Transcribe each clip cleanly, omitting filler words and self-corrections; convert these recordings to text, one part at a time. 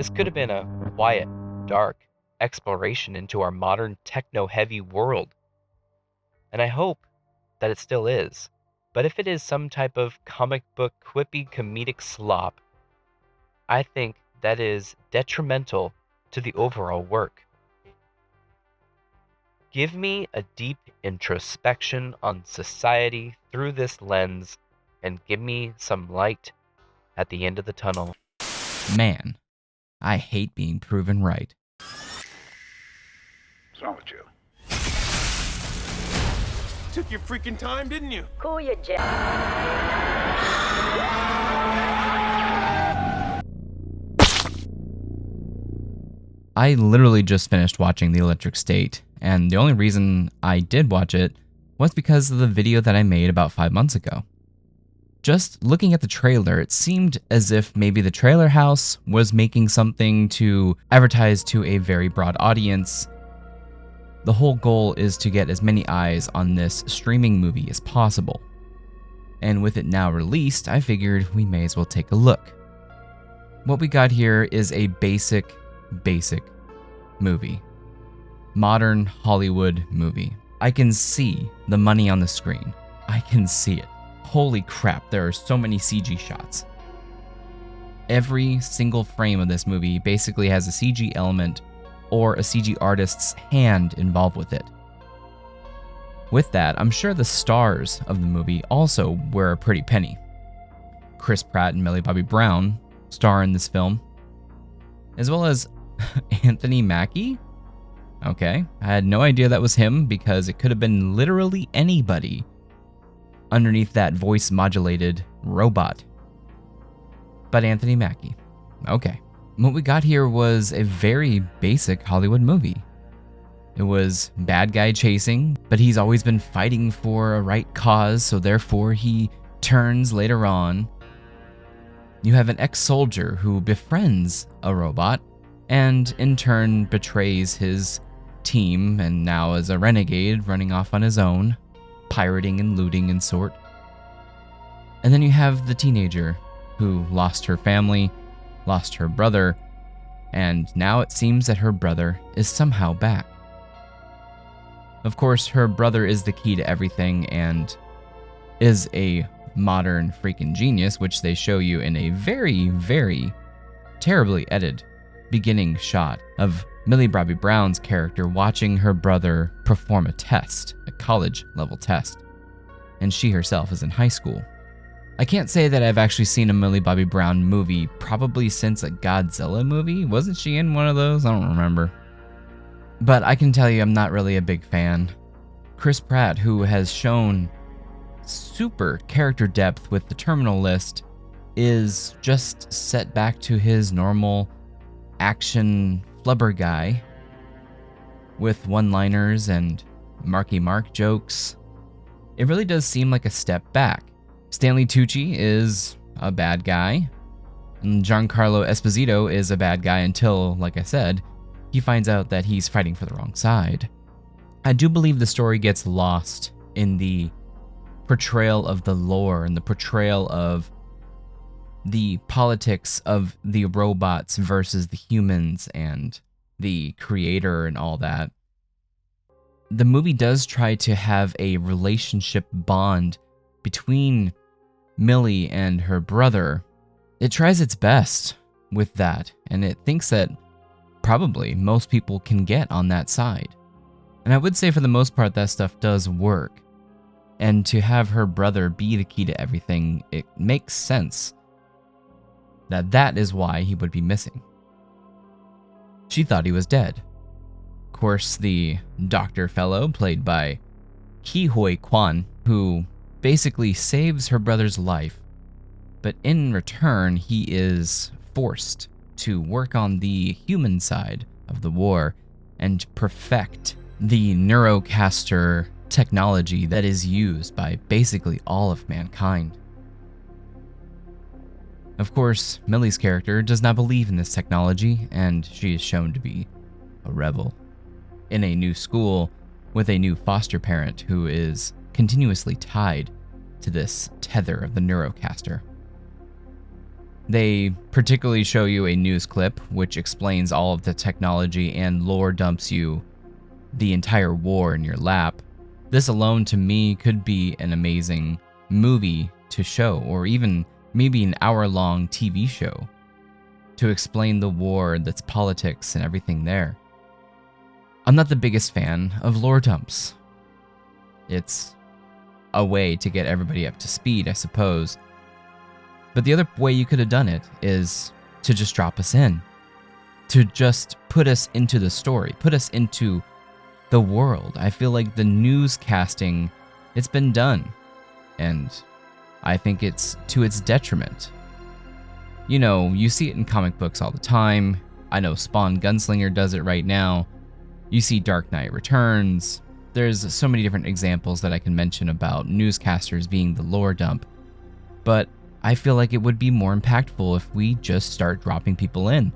This could have been a quiet, dark exploration into our modern techno-heavy world, and I hope that it still is. But if it is some type of comic book quippy comedic slop, I think that is detrimental to the overall work. Give me a deep introspection on society through this lens and give me some light at the end of the tunnel. Man, I hate being proven right. What's wrong with you? Took your freaking time, didn't you? Cool your jet. I literally just finished watching The Electric State, and the only reason I did watch it was because of the video that I made about 5 months ago. Just looking at the trailer, it seemed as if maybe the trailer house was making something to advertise to a very broad audience. The whole goal is to get as many eyes on this streaming movie as possible. And with it now released, I figured we may as well take a look. What we got here is a basic movie. Modern Hollywood movie. I can see the money on the screen. I can see it. Holy crap, there are so many CG shots. Every single frame of this movie basically has a CG element or a CG artist's hand involved with it. With that, I'm sure the stars of the movie also were a pretty penny. Chris Pratt and Millie Bobby Brown star in this film, as well as Anthony Mackie? Okay, I had no idea that was him because it could have been literally anybody underneath that voice modulated robot. But Anthony Mackie. Okay. What we got here was a very basic Hollywood movie. It was bad guy chasing, but he's always been fighting for a right cause, so therefore he turns later on. You have an ex-soldier who befriends a robot and in turn betrays his team and now is a renegade running off on his own, pirating and looting and sort. And then you have the teenager who lost her family, lost her brother, and now it seems that her brother is somehow back. Of course, her brother is the key to everything and is a modern freaking genius, which they show you in a very, very terribly edited beginning shot of Millie Bobby Brown's character watching her brother perform a test, a college level test, and she herself is in high school. I can't say that I've actually seen a Millie Bobby Brown movie probably since a Godzilla movie. Wasn't she in one of those? I don't remember. But I can tell you I'm not really a big fan. Chris Pratt, who has shown super character depth with the Terminal List, is just set back to his normal action flubber guy with one-liners and Marky Mark jokes. It really does seem like a step back. Stanley Tucci is a bad guy, and Giancarlo Esposito is a bad guy until, like I said, he finds out that he's fighting for the wrong side. I do believe the story gets lost in the portrayal of the lore and the portrayal of the politics of the robots versus the humans and the creator and all that. The movie does try to have a relationship bond between Millie and her brother. It tries its best with that, and it thinks that probably most people can get on that side. And I would say for the most part that stuff does work. And to have her brother be the key to everything, it makes sense that is why he would be missing. She thought he was dead. Of course, the doctor fellow, played by Ke Huy Quan, who basically saves her brother's life, but in return, he is forced to work on the human side of the war and perfect the neurocaster technology that is used by basically all of mankind. Of course, Millie's character does not believe in this technology, and she is shown to be a rebel in a new school with a new foster parent who is continuously tied to this tether of the neurocaster. They particularly show you a news clip which explains all of the technology and lore dumps you the entire war in your lap. This alone to me could be an amazing movie to show, or even maybe an hour-long TV show to explain the war, its politics, and everything there. I'm not the biggest fan of lore dumps. It's a way to get everybody up to speed, I suppose. But the other way you could have done it is to just drop us in. To just put us into the story, put us into the world. I feel like the newscasting, it's been done. And I think it's to its detriment. You know, you see it in comic books all the time. I know Spawn Gunslinger does it right now. You see Dark Knight Returns. There's so many different examples that I can mention about newscasters being the lore dump. But I feel like it would be more impactful if we just start dropping people in.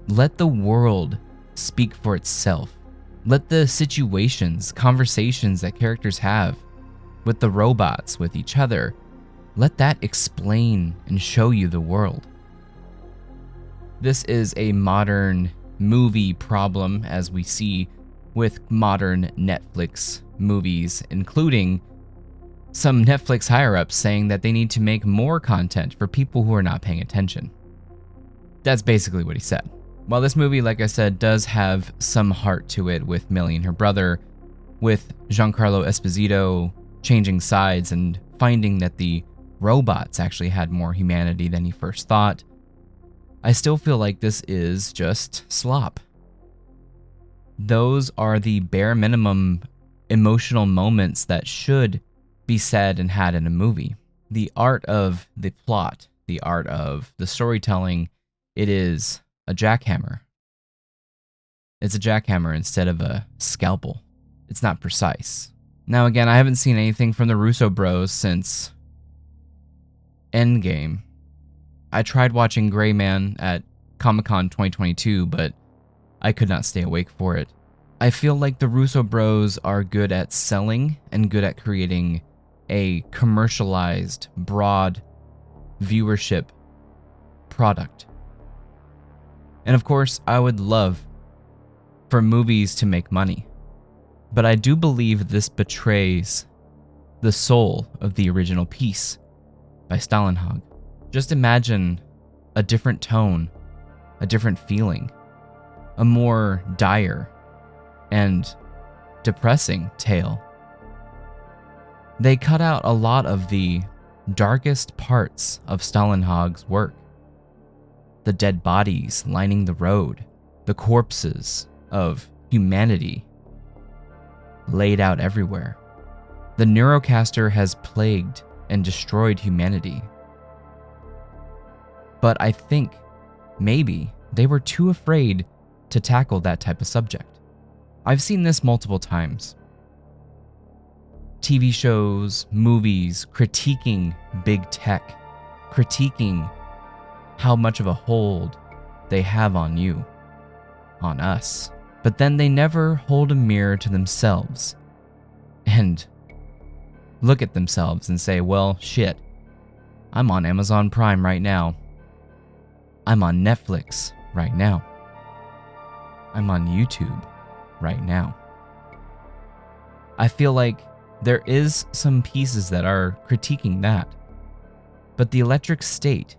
Let the world speak for itself. Let the situations, conversations that characters have with the robots, with each other, let that explain and show you the world. This is a modern movie problem, as we see with modern Netflix movies, including some Netflix higher-ups saying that they need to make more content for people who are not paying attention. That's basically what he said. While this movie, like I said, does have some heart to it with Millie and her brother, with Giancarlo Esposito changing sides and finding that the robots actually had more humanity than he first thought, I still feel like this is just slop. Those are the bare minimum emotional moments that should be said and had in a movie. The art of the plot, the art of the storytelling, it is a jackhammer. It's a jackhammer instead of a scalpel. It's not precise. Now again, I haven't seen anything from the Russo bros since Endgame. I tried watching Gray Man at Comic-Con 2022, but I could not stay awake for it. I feel like the Russo bros are good at selling and good at creating a commercialized, broad viewership product. And of course, I would love for movies to make money. But I do believe this betrays the soul of the original piece by Stalinhog. Just imagine a different tone, a different feeling, a more dire and depressing tale. They cut out a lot of the darkest parts of Stalinhog's work. The dead bodies lining the road, the corpses of humanity laid out everywhere. The Neurocaster has plagued and destroyed humanity. But I think maybe they were too afraid to tackle that type of subject. I've seen this multiple times. TV shows, movies, critiquing big tech, critiquing how much of a hold they have on you, on us. But then they never hold a mirror to themselves and look at themselves and say, well, shit, I'm on Amazon Prime right now. I'm on Netflix right now. I'm on YouTube right now. I feel like there is some pieces that are critiquing that, but the Electric State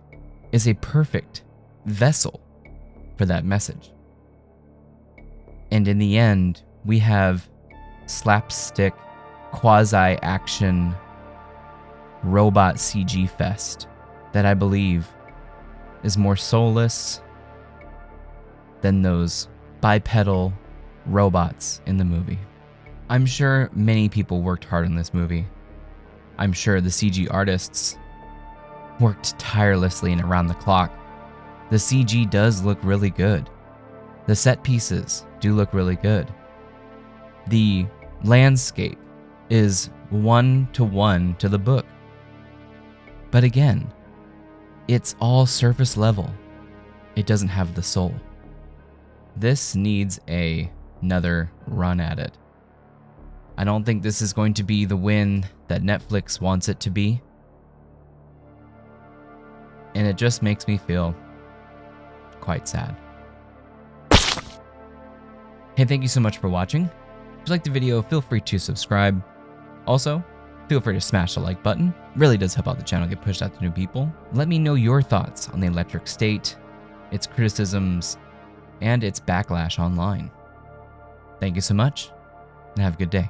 is a perfect vessel for that message. And in the end, we have slapstick, quasi-action, robot CG fest that I believe is more soulless than those bipedal robots in the movie. I'm sure many people worked hard on this movie. I'm sure the CG artists worked tirelessly and around the clock. The CG does look really good. The set pieces do look really good. The landscape is 1-to-1 to the book. But again, it's all surface level. It doesn't have the soul. This needs another run at it. I don't think this is going to be the win that Netflix wants it to be. and it just makes me feel quite sad. Hey, thank you so much for watching. If you liked the video, feel free to subscribe. Also, feel free to smash the like button. It really does help out the channel get pushed out to new people. Let me know your thoughts on the electric state, its criticisms, and its backlash online. Thank you so much, and have a good day.